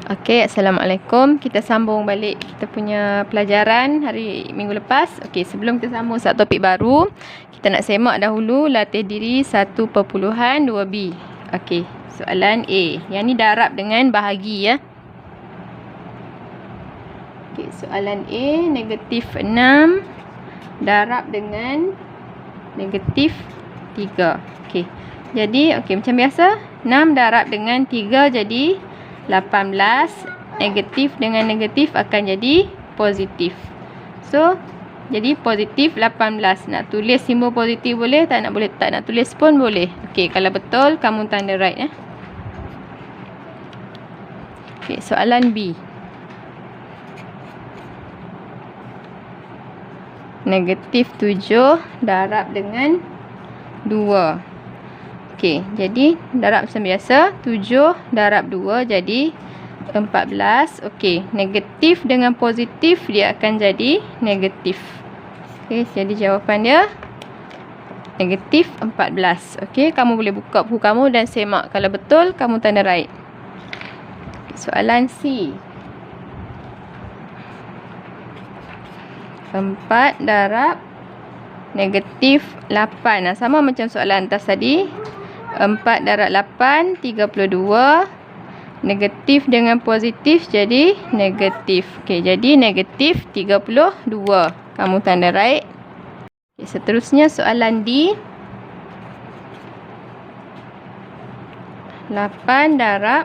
Okey, Assalamualaikum. Kita sambung balik kita punya pelajaran hari minggu lepas. Okey, sebelum kita sambung satu topik baru, kita nak semak dahulu latih diri 1.2b. Okey, soalan A. Yang ni darab dengan bahagi ya. Okey, soalan A, negatif 6 darab dengan negatif 3. Okey. Jadi, macam biasa, 6 darab dengan 3 jadi 18, negatif dengan negatif akan jadi positif. So, jadi positif 18. Nak tulis simbol positif boleh, tak nak tulis pun boleh. Okey, kalau betul kamu tanda right ya. Okey, soalan B. Negatif 7 darab dengan 2. Okey, jadi darab macam biasa, 7 darab 2 jadi 14. Okey, negatif dengan positif dia akan jadi negatif. Okey, jadi jawapan dia negatif 14. Okey, kamu boleh buka buku kamu dan semak. Kalau betul, kamu tanda right. Soalan C. 4 darab negatif 8. Sama macam soalan atas tadi. 4 darab 8, 32. Negatif dengan positif jadi negatif. Okey, jadi negatif 32. Kamu tanda right. Okay, seterusnya soalan D. 8 darab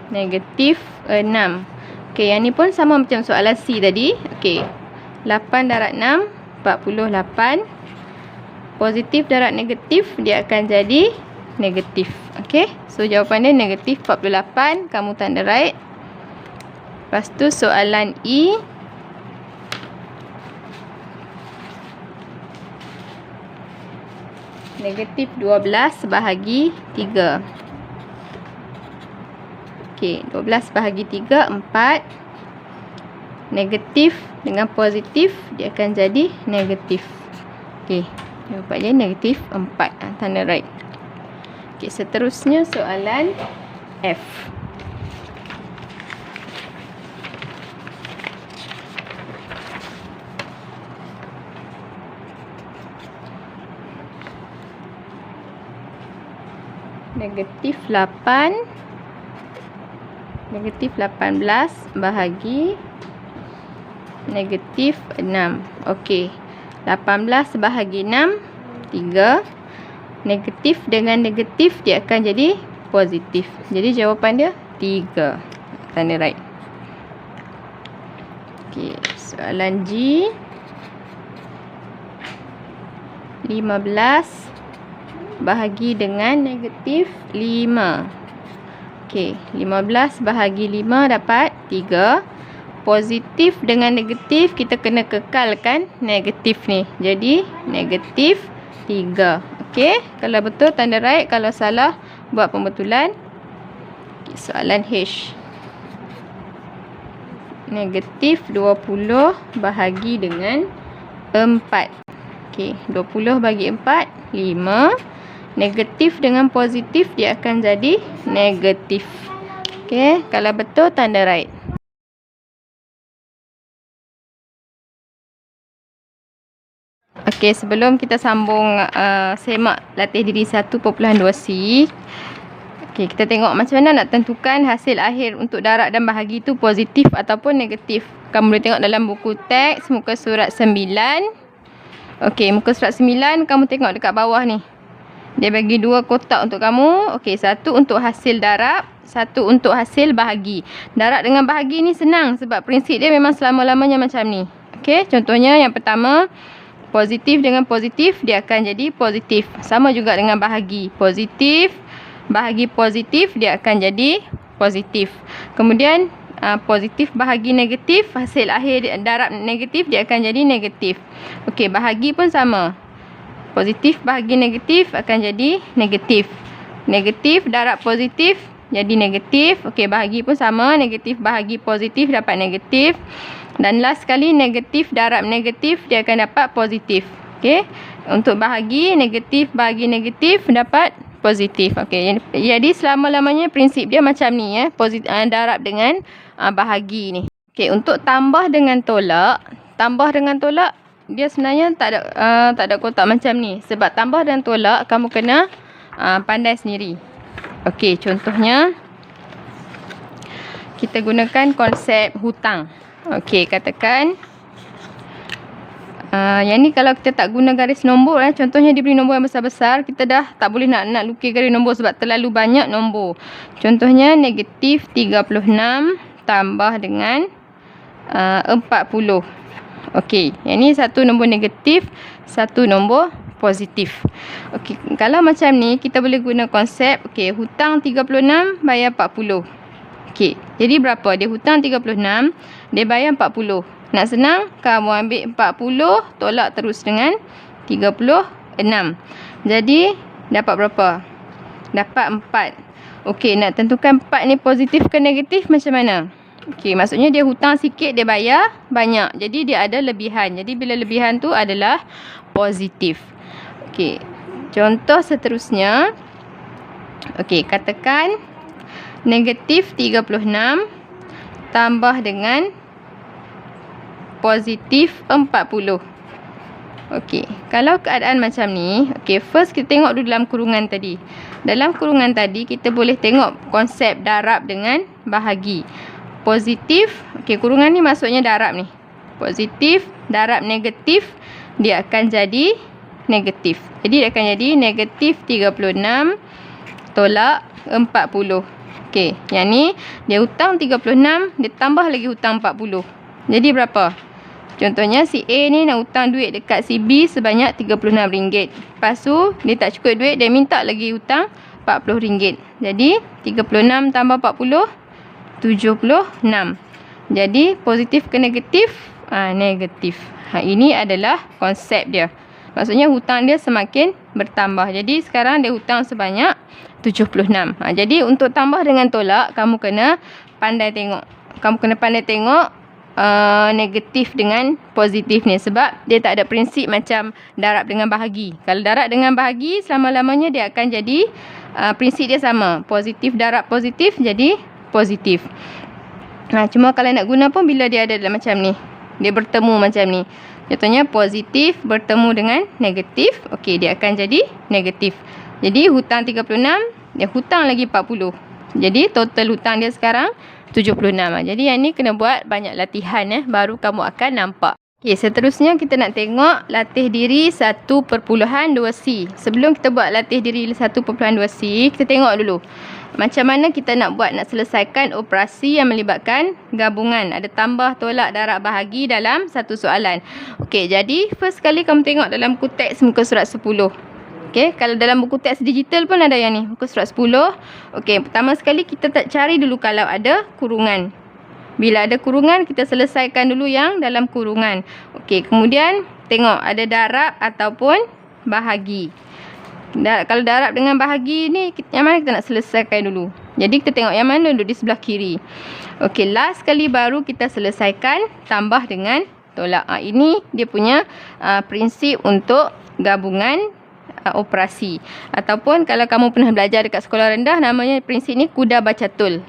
negatif 6. Okey, yang ni pun sama macam soalan C tadi. Okey, 8 darab 6, 48. Positif darab negatif, dia akan jadi negatif. Okey, so jawapan dia negatif 48. Kamu tanda right. Lepas tu soalan E. Negatif 12 bahagi 3. Okey, 12 bahagi 3, 4. Negatif dengan positif, dia akan jadi negatif. Okey, jawapannya negatif 4. Tanda right. Okey, seterusnya soalan F. Negatif 8. Negatif 18 bahagi negatif 6. Okey, 18 bahagi 6, 3. Negatif dengan negatif dia akan jadi positif. Jadi jawapan dia 3. Tanda right. Okey, soalan G. 15 bahagi dengan negatif 5. Okey, 15 bahagi 5 dapat 3. Positif dengan negatif kita kena kekalkan negatif ni. Jadi negatif 3. Okey, kalau betul tanda right, kalau salah buat pembetulan. Okay, soalan H. Negatif 20 bahagi dengan 4. Okey, 20 bagi 4, 5. Negatif dengan positif dia akan jadi negatif. Okey, kalau betul tanda right. Okey, sebelum kita sambung semak latih diri 1.2c. Okey, kita tengok macam mana nak tentukan hasil akhir untuk darab dan bahagi itu positif ataupun negatif. Kamu boleh tengok dalam buku teks muka surat 9. Okey, muka surat 9 kamu tengok dekat bawah ni. Dia bagi 2 kotak untuk kamu. Okey, satu untuk hasil darab, satu untuk hasil bahagi. Darab dengan bahagi ni senang sebab prinsip dia memang selama-lamanya macam ni. Okey, contohnya yang pertama, positif dengan positif dia akan jadi positif. Sama juga dengan bahagi. Positif bahagi positif dia akan jadi positif. Kemudian positif bahagi negatif, hasil akhir darab negatif dia akan jadi negatif. Okey, bahagi pun sama. Positif bahagi negatif akan jadi negatif. Negatif darab positif jadi negatif. Okey, bahagi pun sama. Negatif bahagi positif dapat negatif. Dan last sekali, negatif darab negatif dia akan dapat positif. Okey, untuk bahagi, negatif bahagi negatif dapat positif. Okey, jadi selama-lamanya prinsip dia macam ni ya, darab dengan bahagi ni. Okey, untuk tambah dengan tolak dia sebenarnya tak ada kotak macam ni. Sebab tambah dan tolak kamu kena pandai sendiri. Okey, contohnya kita gunakan konsep hutang. Okey, katakan yang ni kalau kita tak guna garis nombor contohnya dia beri nombor yang besar-besar, kita dah tak boleh nak lukis garis nombor sebab terlalu banyak nombor. Contohnya negatif 36 tambah dengan 40. Okey, yang ni satu nombor negatif, satu nombor positif. Okey, kalau macam ni kita boleh guna konsep hutang 36 bayar 40. Okey, jadi berapa? Dia hutang 36, dia bayar 40. Nak senang, kamu ambil 40 tolak terus dengan 36. Jadi dapat berapa? Dapat 4. Okey, nak tentukan 4 ni positif ke negatif macam mana? Okey, maksudnya dia hutang sikit, dia bayar banyak. Jadi dia ada lebihan. Jadi bila lebihan tu adalah positif. Okey, contoh seterusnya. Okey, katakan negatif 36 tambah dengan positif 40. Okey, kalau keadaan macam ni, first kita tengok dulu dalam kurungan tadi. Dalam kurungan tadi kita boleh tengok konsep darab dengan bahagi. Positif, kurungan ni maksudnya darab ni. Positif darab negatif, dia akan jadi negatif. Jadi dia akan jadi negatif 36 tolak 40. Okey, yang ni dia hutang 36, dia tambah lagi hutang 40. Jadi berapa? Contohnya si A ni nak hutang duit dekat si B sebanyak RM36. Lepas tu dia tak cukup duit, dia minta lagi hutang RM40. Jadi 36 tambah 40, 76. Jadi positif ke negatif? Negatif. Ini adalah konsep dia. Maksudnya hutang dia semakin bertambah. Jadi sekarang dia hutang sebanyak 76. Jadi untuk tambah dengan tolak, kamu kena pandai tengok. Negatif dengan positif ni, sebab dia tak ada prinsip macam darab dengan bahagi. Kalau darab dengan bahagi, selama-lamanya dia akan jadi prinsip dia sama. Positif darab positif jadi positif. Cuma kalau nak guna pun bila dia ada dalam macam ni, dia bertemu macam ni. Contohnya positif bertemu dengan negatif, okey, dia akan jadi negatif. Jadi hutang 36, dia hutang lagi 40. Jadi total hutang dia sekarang 76. Jadi yang ni kena buat banyak latihan baru kamu akan nampak. Okey, seterusnya kita nak tengok latih diri 1.2C. Sebelum kita buat latih diri 1.2C, kita tengok dulu macam mana kita nak selesaikan operasi yang melibatkan gabungan. Ada tambah, tolak, darab, bahagi dalam satu soalan. Okey, jadi first kali kamu tengok dalam buku teks muka surat 10. Okey, kalau dalam buku teks digital pun ada yang ni, muka surat 10. Okey, pertama sekali kita cari dulu kalau ada kurungan. Bila ada kurungan, kita selesaikan dulu yang dalam kurungan. Okey, kemudian tengok ada darab ataupun bahagi. Kalau darab dengan bahagi ni, yang mana kita nak selesaikan dulu? Jadi kita tengok yang mana duduk di sebelah kiri. Okey, last kali baru kita selesaikan tambah dengan tolak. Ini dia punya prinsip untuk gabungan operasi. Ataupun kalau kamu pernah belajar dekat sekolah rendah, namanya prinsip ni kuda bacatul.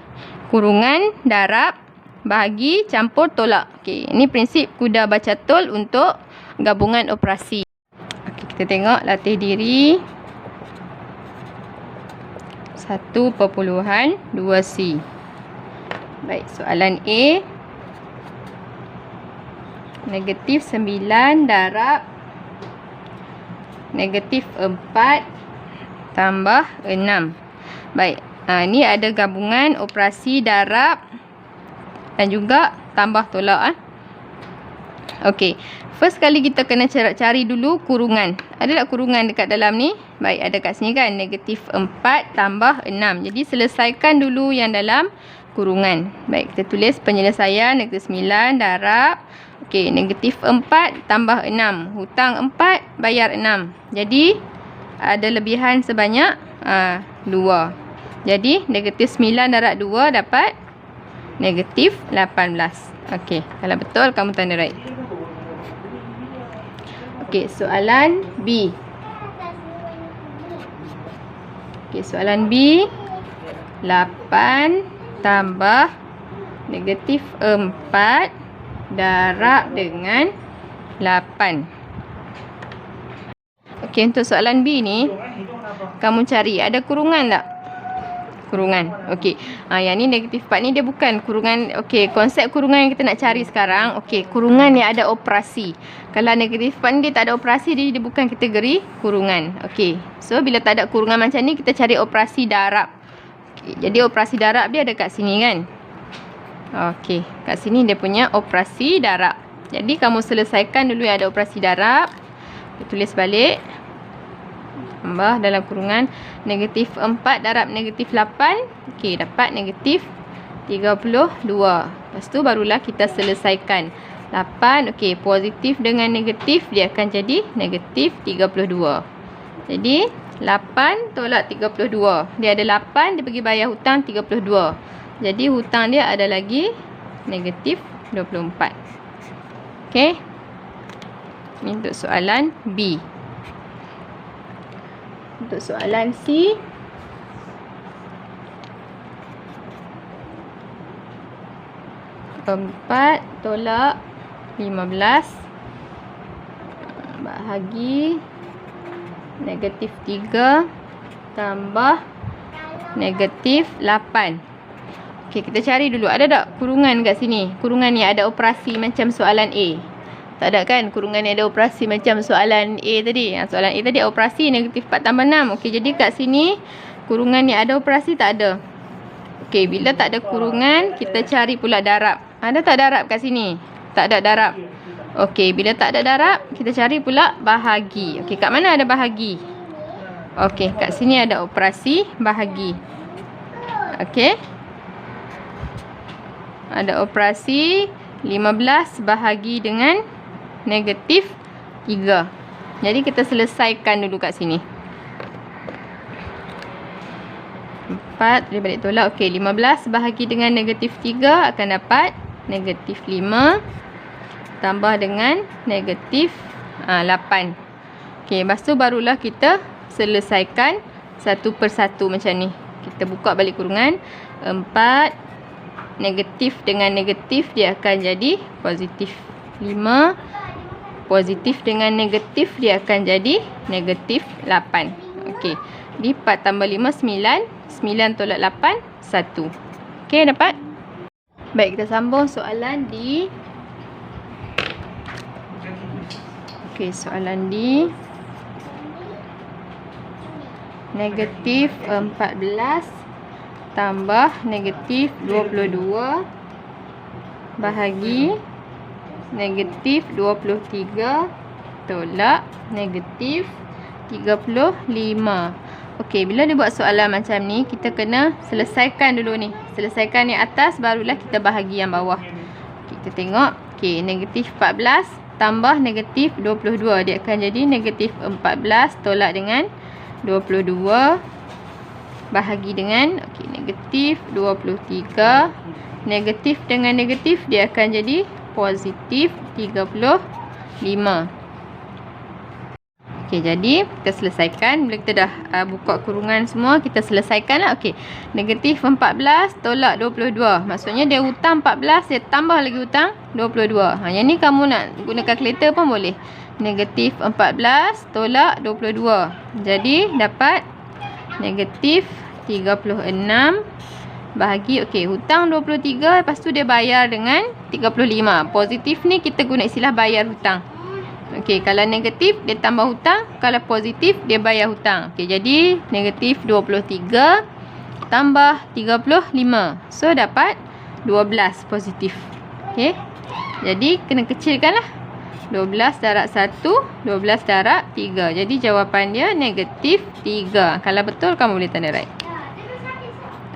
Kurungan, darab, bahagi, campur, tolak. Okey, ini prinsip kuda bacatul untuk gabungan operasi. Okey, kita tengok latih diri 1.2C. Baik, soalan A. Negatif 9 darab negatif 4 tambah 6. Baik, ni ada gabungan operasi darab dan juga tambah tolak. Okey, first kali kita kena cari dulu kurungan. Ada tak kurungan dekat dalam ni? Baik, ada kat sini kan, negatif 4 tambah 6. Jadi selesaikan dulu yang dalam kurungan. Baik, kita tulis penyelesaian negatif 9 darab. Okey, negatif 4 tambah 6. Hutang 4, bayar 6. Jadi ada lebihan sebanyak 2. Jadi negatif 9 darab 2 dapat negatif 18. Okey, kalau betul kamu tanda right. Okey, soalan B. Okey, soalan B. 8 tambah negatif 4 darab dengan 8. Okey, untuk soalan B ni, kamu cari ada kurungan tak? Kurungan. Okey. Yang ni negatif 4 ni dia bukan kurungan. Okey, konsep kurungan yang kita nak cari sekarang. Okey, kurungan yang ada operasi. Kalau negatif 4 ni dia tak ada operasi, dia bukan kategori kurungan. Okey. So, bila tak ada kurungan macam ni, kita cari operasi darab. Okey, jadi operasi darab dia ada kat sini kan? Okey, kat sini dia punya operasi darab. Jadi, kamu selesaikan dulu yang ada operasi darab. Kita tulis balik. Tambah dalam kurungan negatif 4 darab negatif 8. Okey, dapat negatif 32. Lepas tu barulah kita selesaikan. 8, okey, positif dengan negatif dia akan jadi negatif 32. Jadi 8 tolak 32. Dia ada 8, dia pergi bayar hutang 32. Jadi hutang dia ada lagi negatif 24. Okey. Ini untuk soalan B. Untuk soalan C, empat tolak 15 bahagi negatif 3 tambah negatif 8. Okey, kita cari dulu. Ada tak kurungan kat sini? Kurungan ni ada operasi macam soalan A. Tak ada kan? Kurungan ni ada operasi macam soalan A tadi. Soalan A tadi operasi negatif 4 tambah 6. Okey, jadi kat sini kurungan ni ada operasi tak ada? Okey, bila tak ada kurungan, kita cari pula darab. Ada tak darab kat sini? Tak ada darab. Okey, bila tak ada darab, kita cari pula bahagi. Okey, kat mana ada bahagi? Okey, kat sini ada operasi bahagi. Okey. Ada operasi 15 bahagi dengan negatif 3. Jadi kita selesaikan dulu kat sini. 4 dia balik tolak. Okey, 15 bahagi dengan negatif 3 akan dapat negatif 5 tambah dengan negatif 8. Okey, lepas tu barulah kita selesaikan satu persatu macam ni. Kita buka balik kurungan. 4 negatif dengan negatif dia akan jadi positif 5. Positif dengan negatif dia akan jadi negatif 8. Okey. Jadi 4 tambah 5, 9. 9 tolak 8, 1. Okey, dapat? Baik, kita sambung soalan D. Okey, soalan D. Negatif 14 tambah negatif 22 bahagi negatif 23 tolak negatif 35. Okey, bila dia buat soalan macam ni, kita kena selesaikan dulu ni. Selesaikan yang atas, barulah kita bahagi yang bawah. Okay, kita tengok. Okey, negatif 14 tambah negatif 22. Dia akan jadi negatif 14 tolak dengan 22 bahagi dengan negatif 23. Negatif dengan negatif dia akan jadi positif 35. Okey, jadi kita selesaikan. Bila kita dah buka kurungan semua, kita selesaikan lah. Okey, negatif 14 tolak 22. Maksudnya dia hutang 14, dia tambah lagi hutang 22. Yang ni kamu nak guna kalkulator pun boleh. Negatif 14 tolak 22. Jadi dapat negatif 36 bahagi, okey, hutang 23, lepas tu dia bayar dengan 35. Positif ni kita guna istilah bayar hutang. Okey, kalau negatif dia tambah hutang, kalau positif dia bayar hutang. Okey, jadi negatif 23 tambah 35. So dapat 12 positif. Okey. Jadi kena kecilkanlah. 12 darab 1, 12 darab 3. Jadi jawapan dia negatif 3. Kalau betul kamu boleh tanda right.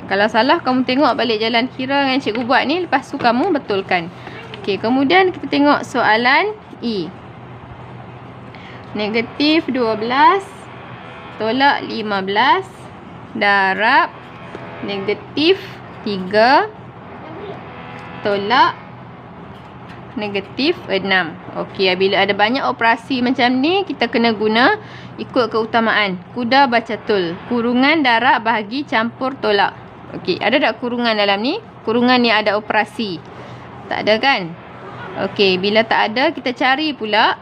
Kalau salah kamu tengok balik jalan kira yang cikgu buat ni, lepas tu kamu betulkan. Okey, kemudian kita tengok soalan E. Negatif 12 tolak 15 darab negatif 3 tolak negatif 6. Okey, bila ada banyak operasi macam ni, kita kena guna ikut keutamaan. Kuda bacatul. Kurungan, darab, bahagi, campur, tolak. Okey, ada tak kurungan dalam ni? Kurungan ni ada operasi. Tak ada kan? Okey, bila tak ada, kita cari pula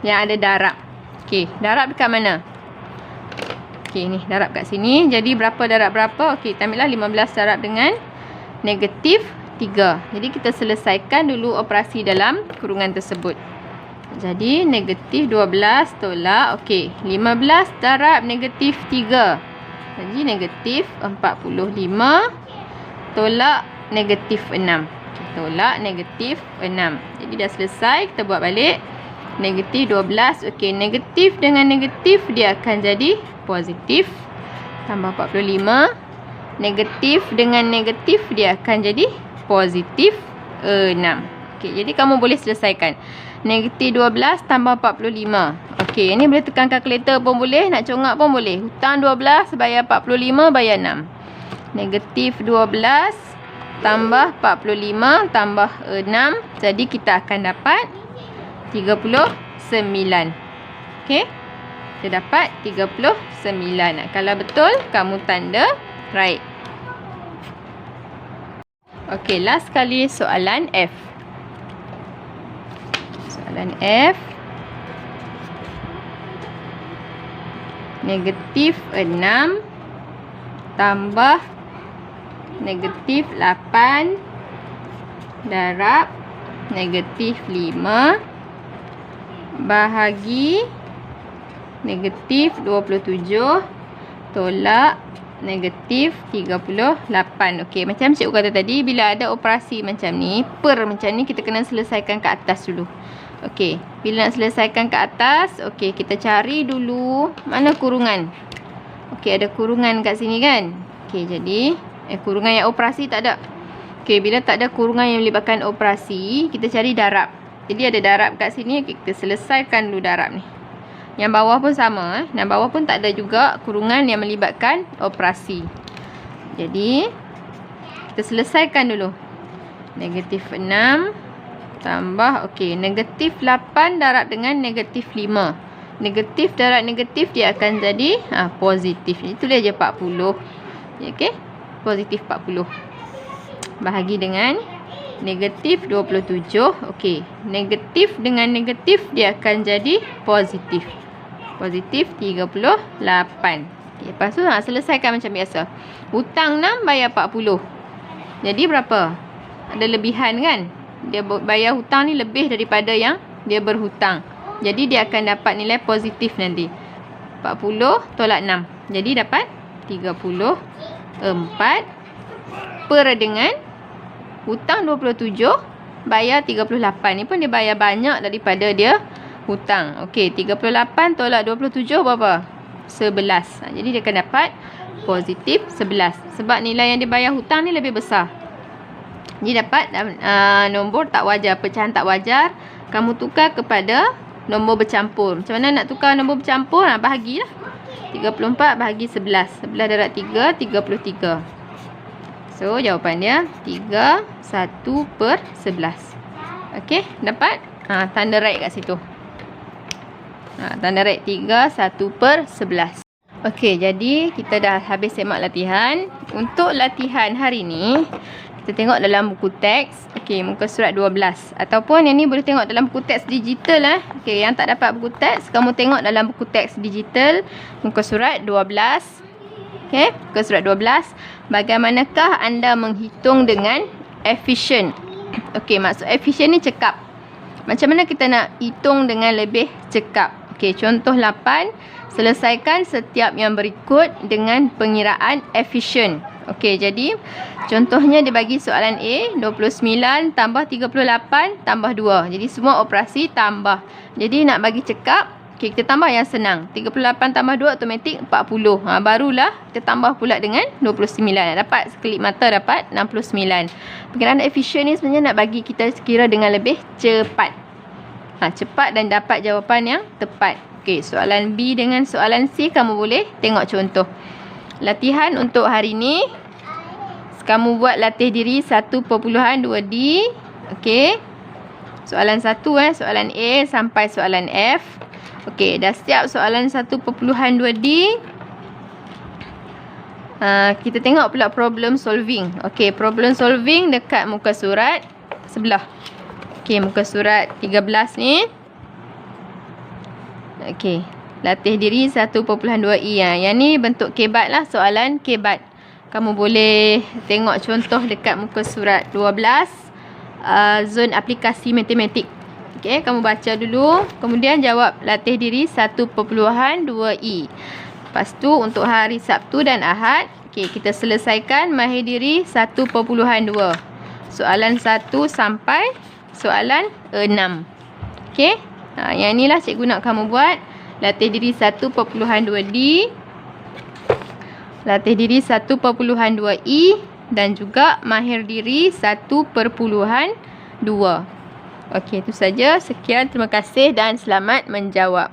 yang ada darab. Okey, darab dekat mana? Okey, ni darab kat sini. Jadi berapa darab berapa? Okey, kita ambillah 15 darab dengan negatif 3. Jadi kita selesaikan dulu operasi dalam kurungan tersebut. Jadi negatif 12 tolak. Okey, 15 darab negatif 3. Jadi negatif 45 tolak negatif 6. Okay, tolak negatif 6. Jadi dah selesai. Kita buat balik. Negatif 12. Okey, negatif dengan negatif dia akan jadi positif. Tambah 45. Negatif dengan negatif dia akan jadi positif 6. Okey, jadi kamu boleh selesaikan. Negatif 12 tambah 45. Okey, ini boleh tekan kalkulator pun boleh, nak congak pun boleh. Hutang 12 bayar 45 bayar 6. Negatif 12 tambah 45 tambah 6. Jadi kita akan dapat 39. Okey, kita dapat 39. Kalau betul, kamu tanda right. Okey, last kali soalan F. Soalan F. Negatif 6 tambah negatif 8 darab negatif 5 bahagi negatif 27 tolak negatif 38. Okey, macam cikgu kata tadi, bila ada operasi macam ni, macam ni, kita kena selesaikan ke atas dulu. Okey, bila nak selesaikan ke atas, okey, kita cari dulu mana kurungan. Okey, ada kurungan kat sini kan. Okey, jadi kurungan yang operasi tak ada. Okey, bila tak ada kurungan yang melibatkan operasi, kita cari darab. Jadi ada darab kat sini. Okey, kita selesaikan dulu darab ni. Yang bawah pun sama. Yang bawah pun tak ada juga kurungan yang melibatkan operasi. Jadi kita selesaikan dulu. Negatif 6 tambah, okey, negatif 8 darab dengan negatif 5. Negatif darab negatif dia akan jadi positif. Ini tulis je 40. Okey, positif 40. Bahagi dengan negatif 27. Okey, negatif dengan negatif dia akan jadi positif. Positif 38. Okay, lepas tu selesaikan macam biasa. Hutang 6 bayar 40. Jadi berapa? Ada lebihan kan? Dia bayar hutang ni lebih daripada yang dia berhutang. Jadi dia akan dapat nilai positif nanti. 40 tolak 6. Jadi dapat 34 per dengan hutang 27 bayar 38. Ni pun dia bayar banyak daripada dia hutang. Okey, 38 tolak 27 berapa? 11. Jadi dia akan dapat positif 11. Sebab nilai yang dia bayar hutang ni lebih besar. Jadi dapat nombor tak wajar, pecahan tak wajar. Kamu tukar kepada nombor bercampur. Macam mana nak tukar nombor bercampur? Bahagilah. 34 bahagi 11. 11 darab 3, 33. So, jawapan dia 31 per 11. Okey, dapat? Tanda right kat situ. Tanda right 31 per 11. Okey, jadi kita dah habis semak latihan. Untuk latihan hari ni, kita tengok dalam buku teks. Okey, muka surat 12. Ataupun yang ni boleh tengok dalam buku teks digital. Okey, yang tak dapat buku teks, kamu tengok dalam buku teks digital. Muka surat 12. Okey, muka surat 12. Bagaimanakah anda menghitung dengan efisien? Okey, maksud efisien ni cekap. Macam mana kita nak hitung dengan lebih cekap? Okey, contoh 8. Selesaikan setiap yang berikut dengan pengiraan efisien. Okey, jadi contohnya dia bagi soalan A, 29 tambah 38 tambah 2. Jadi semua operasi tambah. Jadi nak bagi cekap, okey, kita tambah yang senang. 38 tambah 2 automatik 40. Barulah kita tambah pula dengan 29. Dapat sekelip mata dapat 69. Pengiraan efisien ni sebenarnya nak bagi kita kira dengan lebih cepat. Cepat dan dapat jawapan yang tepat. Okey, soalan B dengan soalan C kamu boleh tengok contoh. Latihan untuk hari ni, kamu buat latih diri 1.2D. Okey. Soalan 1 soalan A sampai soalan F. Okey, dah siap soalan 1.2D. Kita tengok pula problem solving. Okey, problem solving dekat muka surat sebelah. Okey, muka surat 13 ni. Okey, latih diri 1.2E. Yang ni bentuk kebat lah, soalan kebat. Kamu boleh tengok contoh dekat muka surat 12, zon aplikasi matematik. Okey, kamu baca dulu, kemudian jawab latih diri 1.2E. Lepas tu untuk hari Sabtu dan Ahad, okey, kita selesaikan mahir diri 1.2. Soalan 1 sampai soalan 6. Okey. Yang inilah cikgu nak kamu buat. Latih diri 1.2D, latih diri 1.2E dan juga mahir diri 1.2. Okey, itu saja. Sekian, terima kasih dan selamat menjawab.